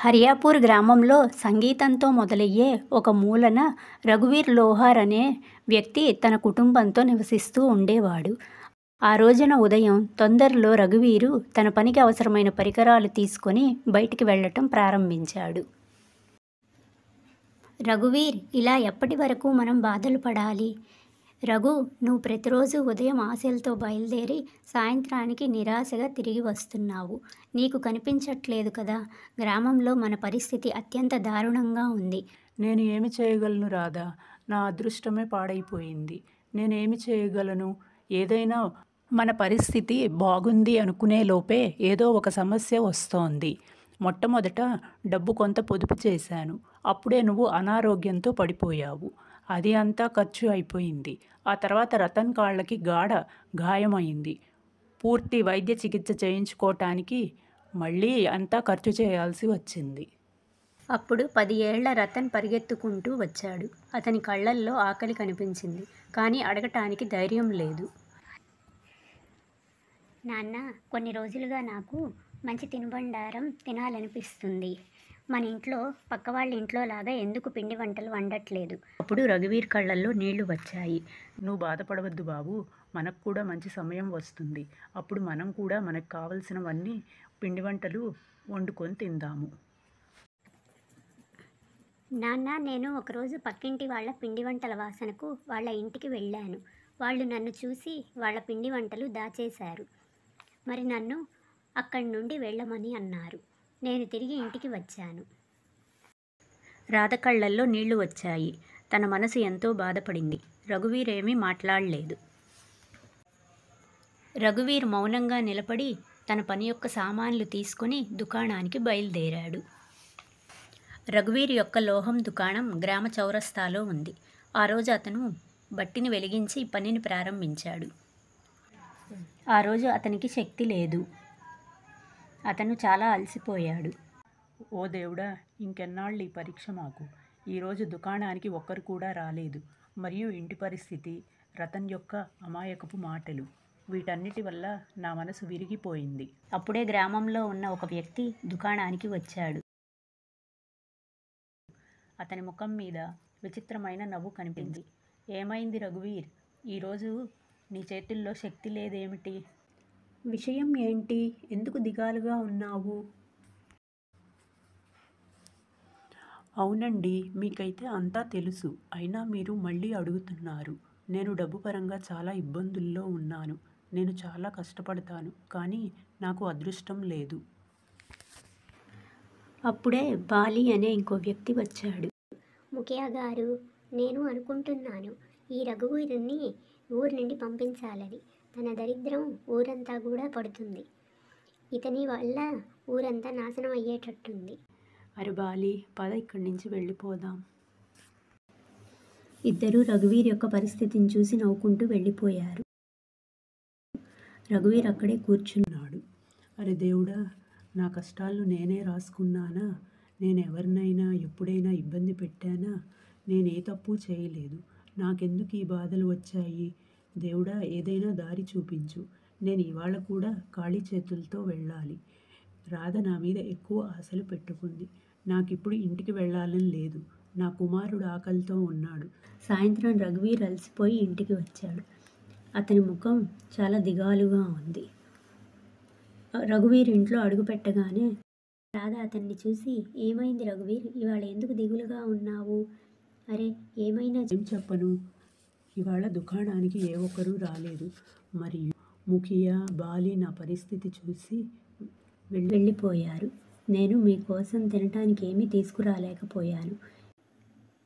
హరియాపూర్ గ్రామంలో సంగీతంతో మొదలయ్యే ఒక మూలన రఘువీర్ లోహార్ అనే వ్యక్తి తన కుటుంబంతో నివసిస్తూ ఉండేవాడు. ఆ రోజున ఉదయం తొందరలో రఘువీరు తన పనికి అవసరమైన పరికరాలు తీసుకొని బయటికి వెళ్ళటం ప్రారంభించాడు. రఘువీర్, ఇలా ఎప్పటి వరకు మనం బాధలు పడాలి? రఘు, నువ్వు ప్రతిరోజు ఉదయం ఆశలతో బయలుదేరి సాయంత్రానికి నిరాశగా తిరిగి వస్తున్నావు. నీకు కనిపించట్లేదు కదా? గ్రామంలో మన పరిస్థితి అత్యంత దారుణంగా ఉంది. నేను ఏమి చేయగలను రాధా? నా అదృష్టమే పాడైపోయింది. నేనేమి చేయగలను? ఏదైనా మన పరిస్థితి బాగుంది అనుకునే లోపే ఏదో ఒక సమస్య వస్తోంది. మొట్టమొదట డబ్బు కొంత పొదుపు చేశాను. అప్పుడే నువ్వు అనారోగ్యంతో పడిపోయావు. అది అంతా ఖర్చు అయిపోయింది. ఆ తర్వాత రతన్ కాళ్ళకి గాయమైంది. పూర్తి వైద్య చికిత్స చేయించుకోవటానికి మళ్ళీ అంతా ఖర్చు చేయాల్సి వచ్చింది. అప్పుడు 10 ఏళ్ల రతన్ పరిగెత్తుకుంటూ వచ్చాడు. అతని కళ్ళల్లో ఆకలి కనిపించింది, కానీ అడగటానికి ధైర్యం లేదు. నాన్న, కొన్ని రోజులుగా నాకు మంచి తినుబండారం తినాలనిపిస్తుంది. మన ఇంట్లో పక్క వాళ్ళ ఇంట్లో లాగా ఎందుకు పిండి వంటలు వండట్లేదు? అప్పుడు రఘువీర్ కళ్ళల్లో నీళ్లు వచ్చాయి. నువ్వు బాధపడవద్దు బాబు, మనకు కూడా మంచి సమయం వస్తుంది. అప్పుడు మనం కూడా మనకు కావలసినవన్నీ పిండి వంటలు వండుకొని తిందాము. నాన్న, నేను ఒకరోజు పక్కింటి వాళ్ళ పిండి వంటల వాసనకు వాళ్ళ ఇంటికి వెళ్ళాను. వాళ్ళు నన్ను చూసి వాళ్ళ పిండి వంటలు దాచేశారు. మరి నన్ను అక్కడి నుండి వెళ్ళమని అన్నారు. నేను తిరిగి ఇంటికి వచ్చాను. రాధ కళ్ళల్లో నీళ్లు వచ్చాయి. తన మనసు ఎంతో బాధపడింది. రఘువీర్ ఏమీ మాట్లాడలేదు. రఘువీర్ మౌనంగా నిలబడి తన పని యొక్క సామాన్లు తీసుకుని దుకాణానికి బయలుదేరాడు. రఘువీర్ యొక్క లోహం దుకాణం గ్రామ చౌరస్తాలో ఉంది. ఆ రోజు అతను బట్టిని వెలిగించి పనిని ప్రారంభించాడు. ఆ రోజు అతనికి శక్తి లేదు. అతను చాలా అలసిపోయాడు. ఓ దేవుడా, ఇంకెన్నాళ్ళు ఈ పరీక్ష మాకు? ఈరోజు దుకాణానికి ఒక్కరు కూడా రాలేదు. మరియు ఇంటి పరిస్థితి, రతన్ యొక్క అమాయకపు మాటలు, వీటన్నిటి వల్ల నా మనసు విరిగిపోయింది. అప్పుడే గ్రామంలో ఉన్న ఒక వ్యక్తి దుకాణానికి వచ్చాడు. అతని ముఖం మీద విచిత్రమైన నవ్వు కనిపించింది. ఏమైంది రఘువీర్? ఈరోజు నీ చేతుల్లో శక్తి లేదేమిటి? విషయం ఏంటి? ఎందుకు దిగాలుగా ఉన్నావు? అవునండి, మీకైతే అంతా తెలుసు. అయినా మీరు మళ్ళీ అడుగుతున్నారు. నేను డబ్బు పరంగా చాలా ఇబ్బందుల్లో ఉన్నాను. నేను చాలా కష్టపడతాను, కానీ నాకు అదృష్టం లేదు. అప్పుడే బాలి అనే ఇంకో వ్యక్తి వచ్చాడు. ముఖియా గారు, నేను అనుకుంటున్నాను ఈ రఘువీరుని ఊరి నుండి పంపించాలని. తన దరిద్రం ఊరంతా కూడా పడుతుంది. ఇతని వల్ల ఊరంతా నాశనం అయ్యేటట్టుంది. అరే బాలి, పద ఇక్కడి నుంచి వెళ్ళిపోదాం. ఇద్దరూ రఘువీర్ యొక్క పరిస్థితిని చూసి నవ్వుకుంటూ వెళ్ళిపోయారు. రఘువీర్ అక్కడే కూర్చున్నాడు. అరే దేవుడా, నా కష్టాలను నేనే రాసుకున్నానా? నేను ఎవరినైనా ఎప్పుడైనా ఇబ్బంది పెట్టానా? నేనే తప్పు చేయలేదు. నాకెందుకు ఈ బాధలు వచ్చాయి? దేవుడా, ఏదైనా దారి చూపించు. నేను ఇవాళ కూడా ఖాళీ చేతులతో వెళ్ళాలి. రాధ నా మీద ఎక్కువ ఆశలు పెట్టుకుంది. నాకిప్పుడు ఇంటికి వెళ్ళాలని లేదు. నా కుమారుడు ఆకలితో ఉన్నాడు. సాయంత్రం రఘువీర్ అలసిపోయి ఇంటికి వచ్చాడు. అతని ముఖం చాలా దిగాలుగా ఉంది. రఘువీర్ ఇంట్లో అడుగుపెట్టగానే రాధ అతన్ని చూసి, ఏమైంది రఘువీర్? ఇవాళ ఎందుకు దిగులుగా ఉన్నావు? అరే, ఏమైనా ఏం చెప్పను? ఇవాళ దుకాణానికి ఏ ఒక్కరూ రాలేదు. మరియు ముఖియా, బాలి నా పరిస్థితి చూసి వెళ్ళిపోయారు. నేను మీకోసం తినటానికి ఏమీ తీసుకురాలేకపోయాను.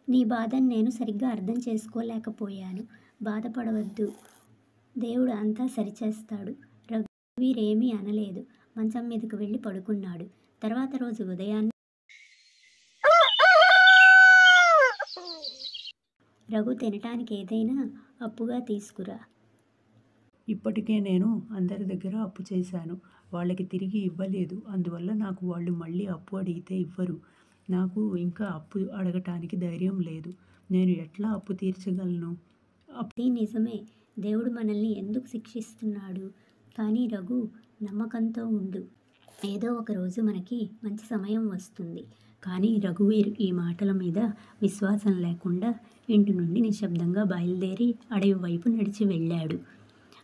నీ బాధను నేను సరిగ్గా అర్థం చేసుకోలేకపోయాను. బాధపడవద్దు, దేవుడు అంతా సరిచేస్తాడు. రఘువీర్ ఏమీ అనలేదు. మంచం మీదకు వెళ్ళి పడుకున్నాడు. తర్వాత రోజు ఉదయాన్నే రఘు, తినటానికి ఏదైనా అప్పుగా తీసుకురా. ఇప్పటికే నేను అందరి దగ్గర అప్పు చేశాను. వాళ్ళకి తిరిగి ఇవ్వలేదు. అందువల్ల నాకు వాళ్ళు మళ్ళీ అప్పు అడిగితే ఇవ్వరు. నాకు ఇంకా అప్పు అడగటానికి ధైర్యం లేదు. నేను ఎట్లా అప్పు తీర్చగలను? అది నిజమే. దేవుడు మనల్ని ఎందుకు శిక్షిస్తున్నాడు? కానీ రఘు, నమ్మకంతో ఉండు. ఏదో ఒక రోజు మనకి మంచి సమయం వస్తుంది. కానీ రఘువీర్ ఈ మాటల మీద విశ్వాసం లేకుండా ఇంటి నుండి నిశ్శబ్దంగా బయలుదేరి అడవి వైపు నడిచి వెళ్ళాడు.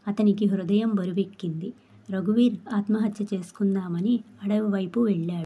అతనికి హృదయం బరువెక్కింది. రఘువీర్ ఆత్మహత్య చేసుకుందామని అడవి వైపు వెళ్ళాడు.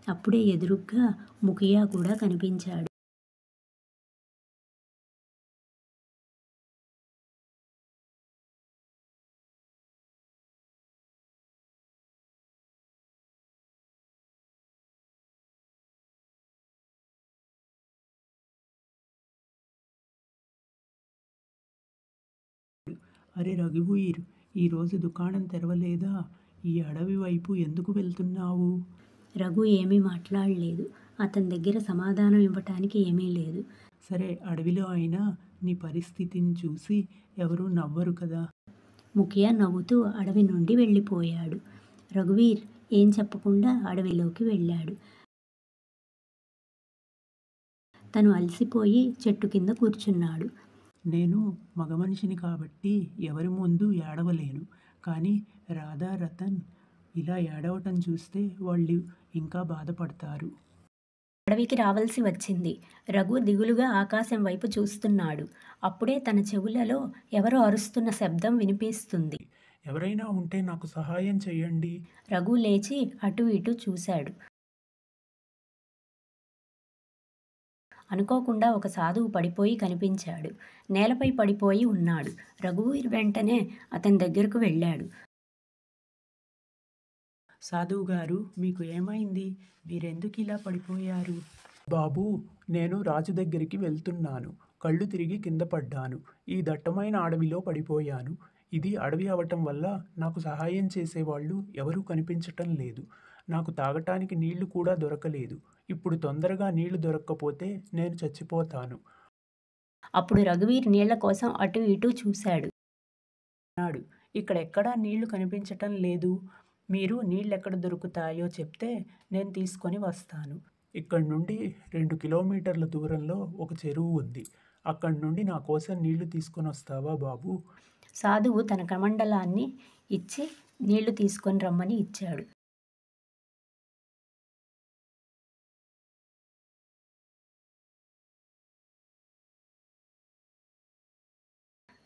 అప్పుడే ఎదురుగ్గా ముఖియా కూడా కనిపించాడు. అరే రఘువీర్, ఈరోజు దుకాణం తెరవలేదా? ఈ అడవి వైపు ఎందుకు వెళ్తున్నావు? రఘు ఏమీ మాట్లాడలేదు. అతని దగ్గర సమాధానం ఇవ్వటానికి ఏమీ లేదు. సరే, అడవిలో అయినా నీ పరిస్థితిని చూసి ఎవరూ నవ్వరు కదా. ముఖియా నవ్వుతూ అడవి నుండి వెళ్ళిపోయాడు. రఘువీర్ ఏం చెప్పకుండా అడవిలోకి వెళ్ళాడు. తను అలసిపోయి చెట్టు కింద కూర్చున్నాడు. నేను మగమనిషిని కాబట్టి ఎవరి ముందు ఏడవలేను. కానీ రాధా, రతన్ ఇలా ఏడవటం చూస్తే వాళ్ళు ఇంకా బాధపడతారు. అడవికి రావాల్సి వచ్చింది. రఘు దిగులుగా ఆకాశం వైపు చూస్తున్నాడు. అప్పుడే తన చెవులలో ఎవరో అరుస్తున్న శబ్దం వినిపిస్తుంది. ఎవరైనా ఉంటే నాకు సహాయం చేయండి. రఘు లేచి అటు ఇటు చూశాడు. అనుకోకుండా ఒక సాధువు పడిపోయి కనిపించాడు. నేలపై పడిపోయి ఉన్నాడు. రఘువీర్ వెంటనే అతని దగ్గరకు వెళ్ళాడు. సాధువు గారు, మీకు ఏమైంది? మీరెందుకు ఇలా పడిపోయారు? బాబూ, నేను రాజు దగ్గరికి వెళ్తున్నాను. కళ్ళు తిరిగి కింద పడ్డాను. ఈ దట్టమైన అడవిలో పడిపోయాను. ఇది అడవి అవటం వల్ల నాకు సహాయం చేసేవాళ్ళు ఎవరూ కనిపించటం లేదు. నాకు తాగటానికి నీళ్లు కూడా దొరకలేదు. ఇప్పుడు తొందరగా నీళ్లు దొరక్కపోతే నేను చచ్చిపోతాను. అప్పుడు రఘువీర్ నీళ్ల కోసం అటు ఇటు చూశాడు. ఇక్కడెక్కడా నీళ్లు కనిపించటం లేదు. మీరు నీళ్ళెక్కడ దొరుకుతాయో చెప్తే నేను తీసుకొని వస్తాను. ఇక్కడి నుండి 2 కిలోమీటర్ల దూరంలో ఒక చెరువు ఉంది. అక్కడి నుండి నా కోసం నీళ్లు తీసుకొని వస్తావా బాబు? సాధువు తన కమండలాన్ని ఇచ్చి నీళ్లు తీసుకొని రమ్మని ఇచ్చాడు.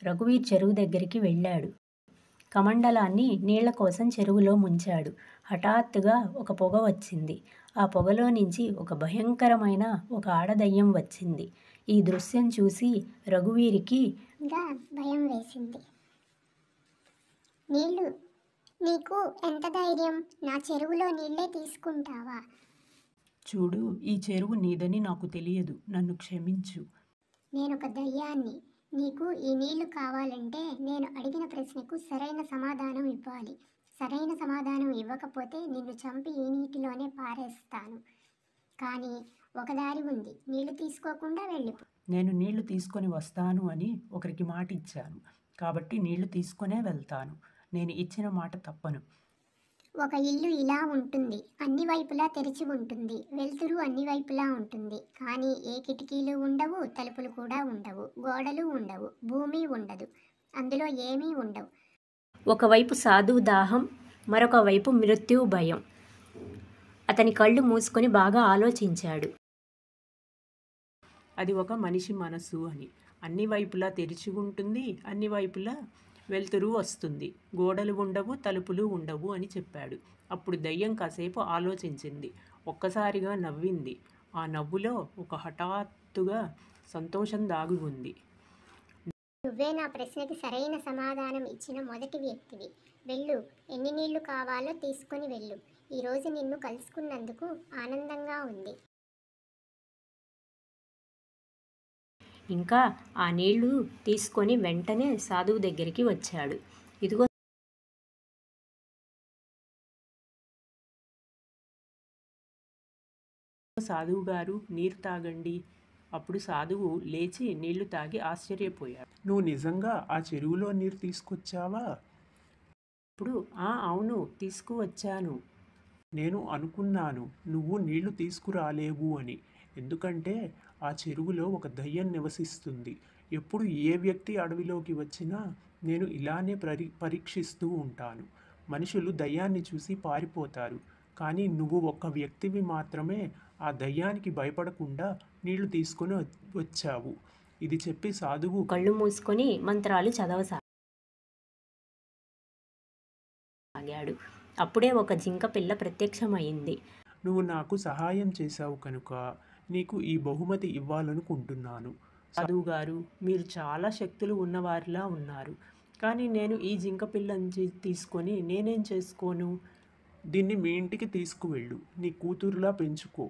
రఘువీర్ చెరువు దగ్గరికి వెళ్ళాడు. కమండలాన్ని నీళ్ల కోసం చెరువులో ముంచాడు. హఠాత్తుగా ఒక పొగ వచ్చింది. ఆ పొగలో నుంచి ఒక భయంకరమైన ఒక ఆడదయ్యం వచ్చింది. ఈ దృశ్యం చూసి రఘువీరికి భయం వేసింది. నీళ్ళు, నీకు ఎంత ధైర్యం? నా చెరువులో నీళ్ళే తీసుకుంటావా? చూడు, ఈ చెరువు నీదని నాకు తెలియదు. నన్ను క్షమించు. నేనొక దయ్యాన్ని. నీకు ఈ నీళ్లు కావాలంటే నేను అడిగిన ప్రశ్నకు సరైన సమాధానం ఇవ్వాలి. సరైన సమాధానం ఇవ్వకపోతే నిన్ను చంపి ఈ నీటిలోనే పారేస్తాను. కానీ ఒక దారి ఉంది. నీళ్లు తీసుకోకుండా వెళ్ళిపో. నేను నీళ్లు తీసుకొని వస్తాను అని ఒకరికి మాట ఇచ్చాను. కాబట్టి నీళ్లు తీసుకునే వెళ్తాను. నేను ఇచ్చిన మాట తప్పను. ఒక ఇల్లు ఇలా ఉంటుంది. అన్ని వైపులా తెరిచి ఉంటుంది. వెలుతురు అన్ని వైపులా ఉంటుంది. కానీ ఏ కిటికీలు ఉండవు, తలుపులు కూడా ఉండవు, గోడలు ఉండవు, భూమి ఉండదు. అందులో ఏమీ ఉండవు. ఒకవైపు సాధువు దాహం, మరొక వైపు మృత్యు భయం. అతని కళ్ళు మూసుకొని బాగా ఆలోచించాడు. అది ఒక మనిషి మనసు అని. అన్ని వైపులా తెరిచి ఉంటుంది, అన్ని వైపులా వెలుతురు వస్తుంది, గోడలు ఉండవు, తలుపులు ఉండవు అని చెప్పాడు. అప్పుడు దయ్యం కాసేపు ఆలోచించింది. ఒక్కసారిగా నవ్వింది. ఆ నవ్వులో ఒక హఠాత్తుగా సంతోషం దాగి ఉంది. నువ్వే నా ప్రశ్నకి సరైన సమాధానం ఇచ్చిన మొదటి వ్యక్తివి. వెళ్ళు, ఎన్ని నీళ్లు కావాలో తీసుకొని వెళ్ళు. ఈరోజు నిన్ను కలుసుకున్నందుకు ఆనందంగా ఉంది. ఇంకా ఆ నీళ్లు తీసుకొని వెంటనే సాధువు దగ్గరికి వచ్చాడు. ఇదిగో సాధువు గారు, నీరు తాగండి. అప్పుడు సాధువు లేచి నీళ్లు తాగి ఆశ్చర్యపోయాడు. నువ్వు నిజంగా ఆ చెరువులో నీరు తీసుకొచ్చావా? ఇప్పుడు అవును, తీసుకువచ్చాను. నేను అనుకున్నాను నువ్వు నీళ్లు తీసుకురాలేవు అని. ఎందుకంటే ఆ చెరువులో ఒక దయ్యం నివసిస్తుంది. ఎప్పుడు ఏ వ్యక్తి అడవిలోకి వచ్చినా నేను ఇలానే పరీక్షిస్తూ ఉంటాను. మనుషులు దయ్యాన్ని చూసి పారిపోతారు, కానీ నువ్వు ఒక్క వ్యక్తివి మాత్రమే ఆ దయ్యానికి భయపడకుండా నీళ్లు తీసుకొని వచ్చావు. ఇది చెప్పి సాధువు కళ్ళు మూసుకొని మంత్రాలు చదవసాగాడు. అప్పుడే ఒక జింక పిల్ల ప్రత్యక్షమైంది. నువ్వు నాకు సహాయం చేశావు కనుక నీకు ఈ బహుమతి ఇవ్వాలనుకుంటున్నాను. సాధువు గారు, మీరు చాలా శక్తులు ఉన్నవారిలా ఉన్నారు, కానీ నేను ఈ జింక పిల్లని తీసుకొని నేనేం చేసుకోను? దీన్ని మీ ఇంటికి తీసుకువెళ్ళు, నీ కూతురులా పెంచుకో.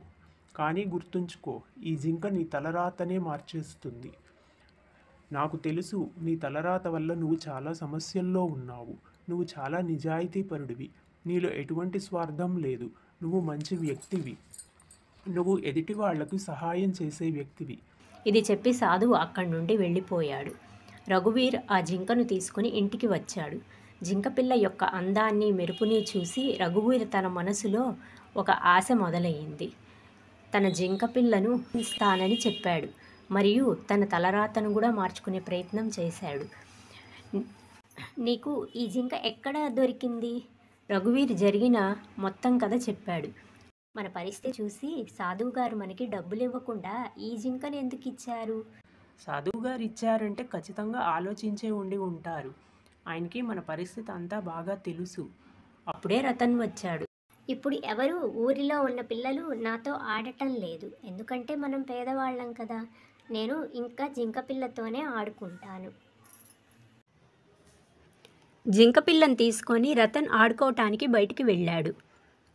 కానీ గుర్తుంచుకో, ఈ జింక నీ తలరాతనే మార్చేస్తుంది. నాకు తెలుసు, నీ తలరాత వల్ల నువ్వు చాలా సమస్యల్లో ఉన్నావు. నువ్వు చాలా నిజాయితీపరుడివి. నీలో ఎటువంటి స్వార్థం లేదు. నువ్వు మంచి వ్యక్తివి. నువ్వు ఎదుటి వాళ్లకు సహాయం చేసే వ్యక్తివి. ఇది చెప్పి సాధువు అక్కడి నుండి వెళ్ళిపోయాడు. రఘువీర్ ఆ జింకను తీసుకుని ఇంటికి వచ్చాడు. జింకపిల్ల యొక్క అందాన్ని మెరుపుని చూసి రఘువీర్ తన మనసులో ఒక ఆశ మొదలయ్యింది. తన జింకపిల్లను ఇస్తానని చెప్పాడు మరియు తన తలరాతను కూడా మార్చుకునే ప్రయత్నం చేశాడు. నీకు ఈ జింక ఎక్కడ దొరికింది? రఘువీర్ జరిగిన మొత్తం కథ చెప్పాడు. మన పరిస్థితి చూసి సాధువు గారు మనకి డబ్బులు ఇవ్వకుండా ఈ జింకను ఎందుకు ఇచ్చారు? సాధువు గారు ఇచ్చారంటే ఖచ్చితంగా ఆలోచించే ఉండి ఉంటారు. ఆయనకి మన పరిస్థితి అంతా బాగా తెలుసు. అప్పుడే రతన్ వచ్చాడు. ఇప్పుడు ఎవరు ఊరిలో ఉన్న పిల్లలు నాతో ఆడటం లేదు, ఎందుకంటే మనం పేదవాళ్ళం కదా. నేను ఇంకా జింక పిల్లతోనే ఆడుకుంటాను. జింకపిల్లను తీసుకొని రతన్ ఆడుకోవటానికి బయటికి వెళ్ళాడు.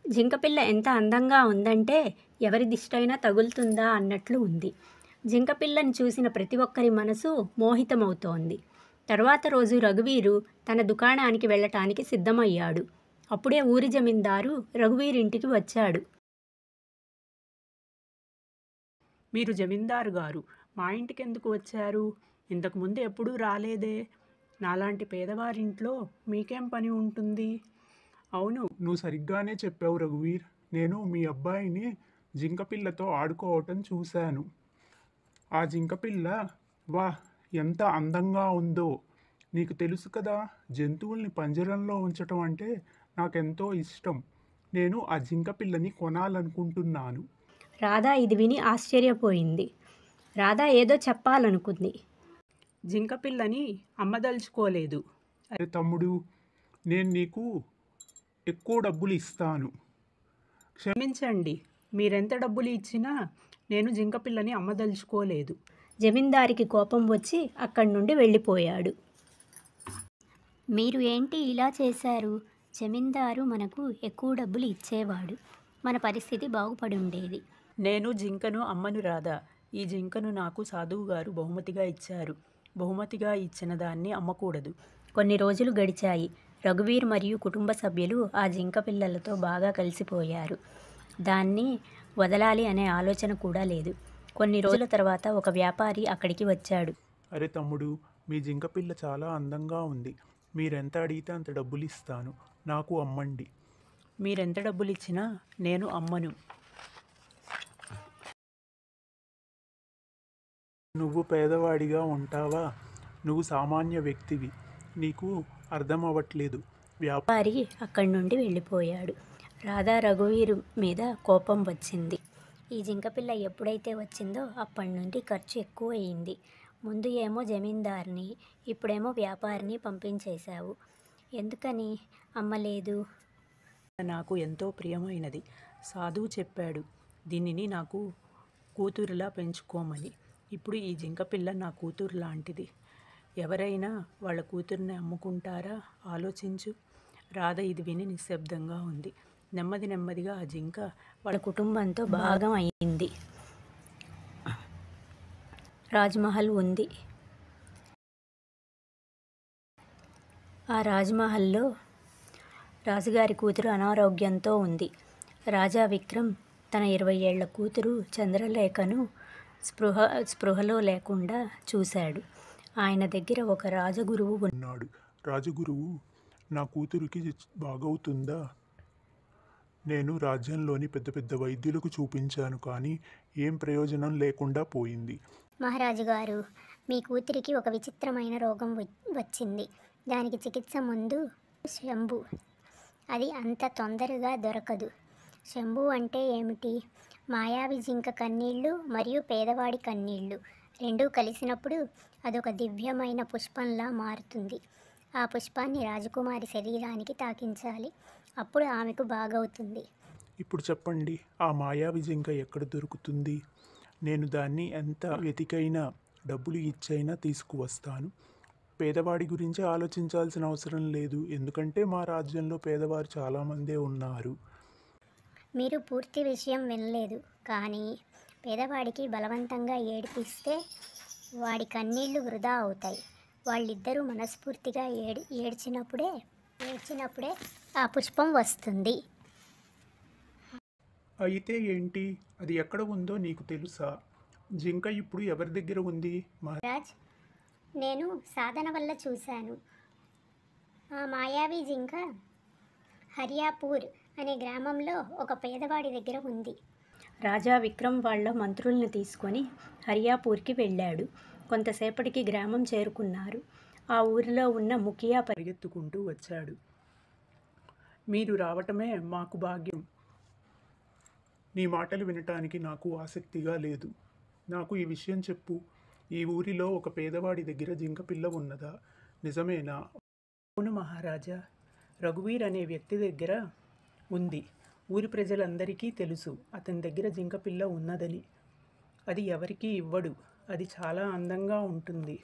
జింకపిల్ల ఎంత అందంగా ఉందంటే ఎవరి దిష్టైనా తగులుతుందా అన్నట్లు ఉంది. జింకపిల్లని చూసిన ప్రతి ఒక్కరి మనసు మోహితమవుతోంది. తర్వాత రోజు రఘువీరు తన దుకాణానికి వెళ్ళటానికి సిద్ధమయ్యాడు. అప్పుడే ఊరి జమీందారు రఘువీర్ ఇంటికి వచ్చాడు. మీరు జమీందారు గారు, మా ఇంటికి ఎందుకు వచ్చారు? ఇంతకుముందు ఎప్పుడూ రాలేదే. నాలాంటి పేదవారింట్లో మీకేం పని ఉంటుంది? అవును, నువ్వు సరిగ్గానే చెప్పావు రఘువీర్. నేను మీ అబ్బాయిని జింకపిల్లతో ఆడుకోవటం చూశాను. ఆ జింకపిల్ల ఎంత అందంగా ఉందో. నీకు తెలుసు కదా, జంతువుల్ని పంజరంలో ఉంచటం అంటే నాకెంతో ఇష్టం. నేను ఆ జింకపిల్లని కొనాలనుకుంటున్నాను. రాధా ఇది విని ఆశ్చర్యపోయింది. రాధా ఏదో చెప్పాలనుకుంది. జింకపిల్లని అమ్మదలుచుకోలేదు. అరే తమ్ముడు, నేను నీకు ఎక్కువ డబ్బులు ఇస్తాను. క్షమించండి, మీరెంత డబ్బులు ఇచ్చినా నేను జింకపిల్లని అమ్మదలుచుకోలేదు. జమీందారికి కోపం వచ్చి అక్కడి నుండి వెళ్ళిపోయాడు. మీరు ఏంటి ఇలా చేశారు? జమీందారు మనకు ఎక్కువ డబ్బులు ఇచ్చేవాడు, మన పరిస్థితి బాగుపడి ఉండేది. నేను జింకను అమ్మను రాదా. ఈ జింకను నాకు సాధువు గారు బహుమతిగా ఇచ్చారు. బహుమతిగా ఇచ్చిన దాన్ని అమ్మకూడదు. కొన్ని రోజులు గడిచాయి. రఘువీర్ మరియు కుటుంబ సభ్యులు ఆ జింక పిల్లలతో బాగా కలిసిపోయారు. దాన్ని వదలాలి అనే ఆలోచన కూడా లేదు. కొన్ని రోజుల తర్వాత ఒక వ్యాపారి అక్కడికి వచ్చాడు. అరే తమ్ముడు, మీ జింకపిల్ల చాలా అందంగా ఉంది. మీరెంత అడిగితే అంత డబ్బులు ఇస్తాను. నాకు అమ్మండి. మీరెంత డబ్బులు ఇచ్చినా నేను అమ్మను. నువ్వు పేదవాడిగా ఉంటావా? నువ్వు సామాన్య వ్యక్తివి. నీకు అర్థం అవ్వట్లేదు. వ్యాపారి అక్కడి నుండి వెళ్ళిపోయాడు. రాధా రఘువీర్ మీద కోపం వచ్చింది. ఈ జింకపిల్ల ఎప్పుడైతే వచ్చిందో అప్పటి నుండి ఖర్చు ఎక్కువ అయింది. ముందు ఏమో జమీందార్ని, ఇప్పుడేమో వ్యాపారిని పంపించేశావు. ఎందుకని అమ్మలేదు? నాకు ఎంతో ప్రియమైనది. సాధువు చెప్పాడు దీనిని నాకు కూతురులా పెంచుకోమని. ఇప్పుడు ఈ జింక పిల్ల నా కూతురు లాంటిది. ఎవరైనా వాళ్ళ కూతుర్ని అమ్ముకుంటారా? ఆలోచించు. రాధ ఇది విని నిశ్శబ్దంగా ఉంది. నెమ్మదిగా ఆ జింక వాళ్ళ కుటుంబంతో భాగం అయింది. రాజ్మహల్ ఉంది. ఆ రాజ్మహల్లో రాజుగారి కూతురు అనారోగ్యంతో ఉంది. రాజా విక్రమ్ తన 20 ఏళ్ల కూతురు చంద్రలేఖను స్పృహలో లేకుండా చూశాడు. ఆయన దగ్గర ఒక రాజగురువు అన్నాడు. రాజగురువు, నా కూతురికి బాగవుతుందా? నేను రాజ్యంలోని పెద్ద పెద్ద వైద్యులకు చూపించాను, కానీ ఏం ప్రయోజనం లేకుండా పోయింది. మహారాజు గారు, మీ కూతురికి ఒక విచిత్రమైన రోగం వచ్చింది. దానికి చికిత్స ముందు శంభు. అది అంత తొందరగా దొరకదు. శంభు అంటే ఏమిటి? మాయావి జింక కన్నీళ్ళు మరియు పేదవాడి కన్నీళ్ళు రెండూ కలిసినప్పుడు అదొక దివ్యమైన పుష్పంలా మారుతుంది. ఆ పుష్పాన్ని రాజకుమారి శరీరానికి తాకించాలి. అప్పుడు ఆమెకు బాగవుతుంది. ఇప్పుడు చెప్పండి, ఆ మాయావి జింక ఎక్కడ దొరుకుతుంది? నేను దాన్ని ఎంత వెతికైనా డబ్బులు ఇచ్చైనా తీసుకువస్తాను. పేదవాడి గురించి ఆలోచించాల్సిన అవసరం లేదు, ఎందుకంటే మా రాజ్యంలో పేదవారు చాలామందే ఉన్నారు. మీరు పూర్తి విషయం వినలేదు, కానీ పేదవాడికి బలవంతంగా ఏడిపిస్తే వాడి కన్నీళ్లు వృధా అవుతాయి. వాళ్ళిద్దరూ మనస్ఫూర్తిగా ఏడ్చినప్పుడే ఆ పుష్పం వస్తుంది. అయితే ఏంటి? అది ఎక్కడ ఉందో నీకు తెలుసా? జింక ఇప్పుడు ఎవరి దగ్గర ఉంది? మహారాజ్, నేను సాధన వల్ల చూశాను. ఆ మాయావి జింక హరియాపూర్ అనే గ్రామంలో ఒక పేదవాడి దగ్గర ఉంది. రాజా విక్రమ్ వాళ్ళ మంత్రుల్ని తీసుకొని హరియాపూర్కి వెళ్ళాడు. కొంతసేపటికి గ్రామం చేరుకున్నారు. ఆ ఊరిలో ఉన్న ముఖియా పరిగెత్తుకుంటూ వచ్చాడు. మీరు రావటమే మాకు భాగ్యం. నీ మాటలు వినటానికి నాకు ఆసక్తిగా లేదు. నాకు ఈ విషయం చెప్పు. ఈ ఊరిలో ఒక పేదవాడి దగ్గర జింక పిల్ల ఉన్నదా? నిజమేనా? అవును మహారాజా, రఘువీర్ అనే వ్యక్తి దగ్గర ఉంది. ఊరి ప్రజలందరికీ తెలుసు అతని దగ్గర జింక పిల్ల ఉన్నదని. అది ఎవరికీ ఇవ్వడు. అది చాలా అందంగా ఉంటుంది.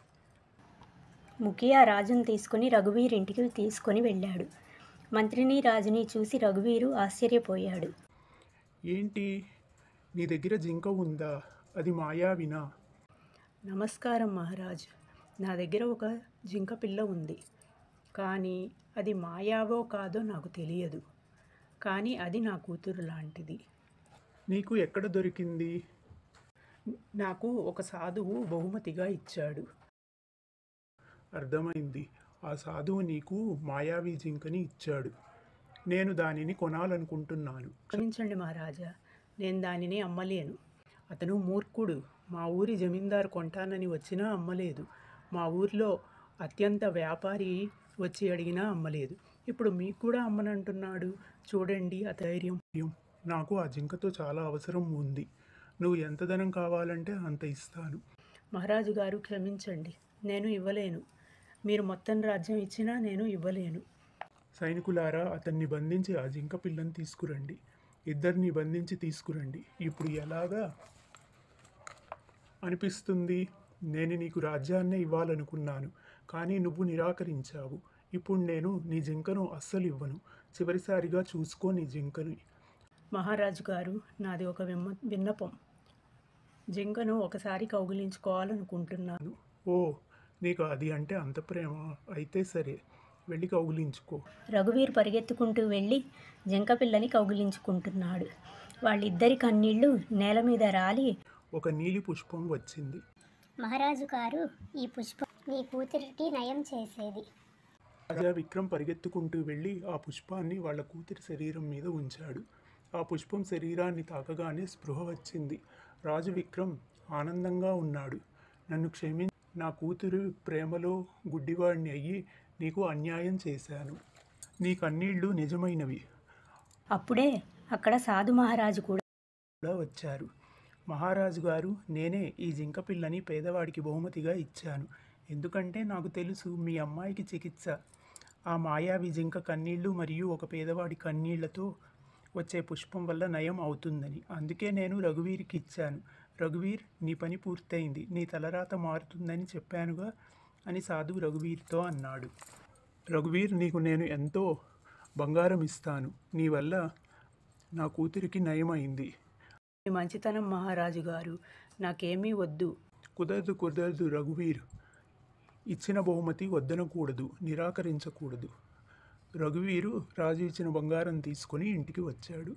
ముఖియా రాజును తీసుకుని రఘువీర్ ఇంటికి తీసుకొని వెళ్ళాడు. మంత్రిని రాజుని చూసి రఘువీరు ఆశ్చర్యపోయాడు. ఏంటి, నీ దగ్గర జింక ఉందా? అది మాయావినా? నమస్కారం మహారాజ్, నా దగ్గర ఒక జింక పిల్ల ఉంది. కానీ అది మాయావో కాదో నాకు తెలియదు. కానీ అది నా కూతురు లాంటిది. నీకు ఎక్కడ దొరికింది? నాకు ఒక సాధువు బహుమతిగా ఇచ్చాడు. అర్థమైంది. ఆ సాధువు నీకు మాయావి జింకని ఇచ్చాడు. నేను దానిని కొనాలనుకుంటున్నాను. క్షమించండి మహారాజా, నేను దానిని అమ్మలేను. అతను మూర్ఖుడు. మా ఊరి జమీందారు కొంటానని వచ్చినా అమ్మలేదు. మా ఊరిలో అత్యంత వ్యాపారి వచ్చి అడిగినా అమ్మలేదు. ఇప్పుడు మీకు కూడా అమ్మనంటున్నాడు. చూడండి ఆ ధైర్యం. నాకు ఆ జింకతో చాలా అవసరం ఉంది. నువ్వు ఎంత ధనం కావాలంటే అంత ఇస్తాను. మహారాజు గారు క్షమించండి, నేను ఇవ్వలేను. మీరు మొత్తం రాజ్యం ఇచ్చినా నేను ఇవ్వలేను. సైనికులారా, అతన్ని బంధించి ఆ జింక పిల్లని తీసుకురండి. ఇద్దరిని బంధించి తీసుకురండి. ఇప్పుడు ఎలాగా అనిపిస్తుంది? నేను నీకు రాజ్యాన్నే ఇవ్వాలనుకున్నాను, కానీ నువ్వు నిరాకరించావు. ఇప్పుడు నేను నీ జింకను అస్సలు ఇవ్వను. చివరిసారిగా చూసుకో నీ జింకని. మహారాజు గారు, నాది ఒక విన్నపం. జింకను ఒకసారి కౌగిలించుకోవాలనుకుంటున్నాను. ఓ, నీకు అది అంటే అంత ప్రేమ? అయితే సరే, వెళ్ళి కౌగిలించుకో. రఘువీర్ పరిగెత్తుకుంటూ వెళ్ళి జింక పిల్లని కౌగిలించుకుంటున్నాడు. వాళ్ళిద్దరి కన్నీళ్లు నేల మీద రాలి ఒక నీలి పుష్పం వచ్చింది. మహారాజు గారు, ఈ పుష్పం మీ కూతురికి నయం చేసేది. రాజా విక్రమ్ పరిగెత్తుకుంటూ వెళ్ళి ఆ పుష్పాన్ని వాళ్ళ కూతురి శరీరం మీద ఉంచాడు. ఆ పుష్పం శరీరాన్ని తాకగానే స్పృహ వచ్చింది. రాజు విక్రమ్ ఆనందంగా ఉన్నాడు. నన్ను క్షమించి, నా కూతురు ప్రేమలో గుడ్డివాడిని అయ్యి నీకు అన్యాయం చేశాను. నీ కన్నీళ్లు నిజమైనవి. అప్పుడే అక్కడ సాధు మహారాజు కూడా వచ్చారు. మహారాజు గారు, నేనే ఈ జింక పిల్లని పేదవాడికి బహుమతిగా ఇచ్చాను. ఎందుకంటే నాకు తెలుసు మీ అమ్మాయికి చికిత్స ఆ మాయావి జింక కన్నీళ్లు మరియు ఒక పేదవాడి కన్నీళ్లతో వచ్చే పుష్పం వల్ల నయం అవుతుందని. అందుకే నేను రఘువీరికి ఇచ్చాను. రఘువీర్, నీ పని పూర్తయింది. నీ తలరాత మారుతుందని చెప్పానుగా అని సాధువు రఘువీర్తో అన్నాడు. రఘువీర్, నీకు నేను ఎంతో బంగారం ఇస్తాను. నీ వల్ల నా కూతురికి నయమైంది. మీ మంచితనం మహారాజు గారు, నాకేమీ వద్దు. కుదరదు రఘువీర్. ఇచ్చిన బహుమతి వద్దనకూడదు, నిరాకరించకూడదు. రఘువీరు రాజు ఇచ్చిన బంగారం తీసుకుని ఇంటికి వచ్చాడు.